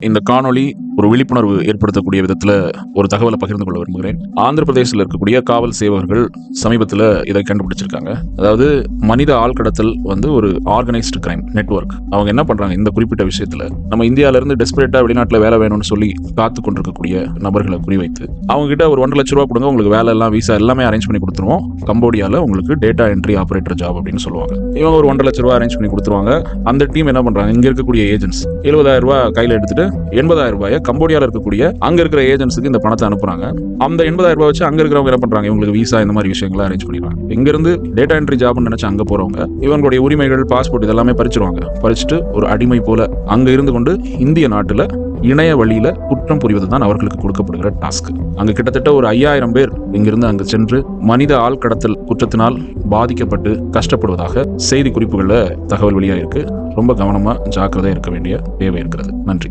இந்த காணொளி ஒரு விழிப்புணர்வு ஏற்படுத்தக்கூடிய விதத்துல ஒரு தகவலை பகிர்ந்து கொள்ள விரும்புகிறேன். ஆந்திர பிரதேசத்தில் இருக்கக்கூடிய காவல் சேவகர்கள் சமீபத்தில் இதை கண்டுபிடிச்சிருக்காங்க. அதாவது மனித ஆழ்கடத்தல் ஒரு ஆர்கனைஸ்டு கிரைம் நெட்வொர்க். அவங்க என்ன பண்றாங்க, இந்த குறிப்பிட்ட விஷயத்துல நம்ம இந்தியால இருந்து டெஸ்பரேட்டா வெளிநாட்டுல வேலை வேணும்னு சொல்லி காத்து கொண்டிருக்கக்கூடிய நபர்களை குறிவைத்து அவங்க கிட்ட ஒரு 1.5 லட்ச ரூபா கொடுங்க, உங்களுக்கு வேலை எல்லாம் விசா எல்லாமே அரேஞ்ச் பண்ணி கொடுத்துருவோம், கம்போடியால உங்களுக்கு டேட்டா என்ட்ரி ஆபரேட்டர் ஜாப் அப்படின்னு சொல்லுவாங்க. இவங்க ஒரு 1.5 லட்ச ரூபா அரேஞ்ச் பண்ணி கொடுத்துருவாங்க. அந்த டீம் என்ன பண்றாங்க, இங்க இருக்கக்கூடிய ஏஜென்ட்ஸ் 70,000 ரூபாய் கையில எடுத்துட்டு 80,000 ரூபாயை கம்போடியால இருக்கக்கூடிய அங்க இருக்கிற ஏஜென்ட்ஸுக்கு இந்த பணத்தை அனுப்புறாங்க. அந்த 80,000 ரூபாய் வச்சு அங்க இருக்கிறவங்க என்ன பண்றாங்க, இவங்களுக்கு விசா இந்த மாதிரி விஷயங்களை அரேஞ்ச் பண்ணிடுறாங்க. இங்க இருந்து டேட்டா என்ட்ரி ஜாப்னு நினைச்சு அங்க போறவங்க இவங்களுடைய உரிமைகள், பாஸ்போர்ட் இதெல்லாமே பறிச்சிருவாங்க. பறிச்சுட்டு ஒரு அடிமை போல அங்க இருந்து கொண்டு இந்திய நாட்டுல இணைய வழியில குற்றம் புரிவது தான் அவர்களுக்கு கொடுக்கப்படுகிற டாஸ்க். அங்க கிட்டத்தட்ட ஒரு 5,000 பேர் இங்கிருந்து அங்கு சென்று மனித ஆழ்கடத்தல் குற்றத்தினால் பாதிக்கப்பட்டு கஷ்டப்படுவதாக செய்தி குறிப்புகள்ல தகவல் வெளியாயிருக்கு. ரொம்ப கவனமா ஜாக்கிரதையா இருக்க வேண்டிய தேவை இருக்கிறது. நன்றி.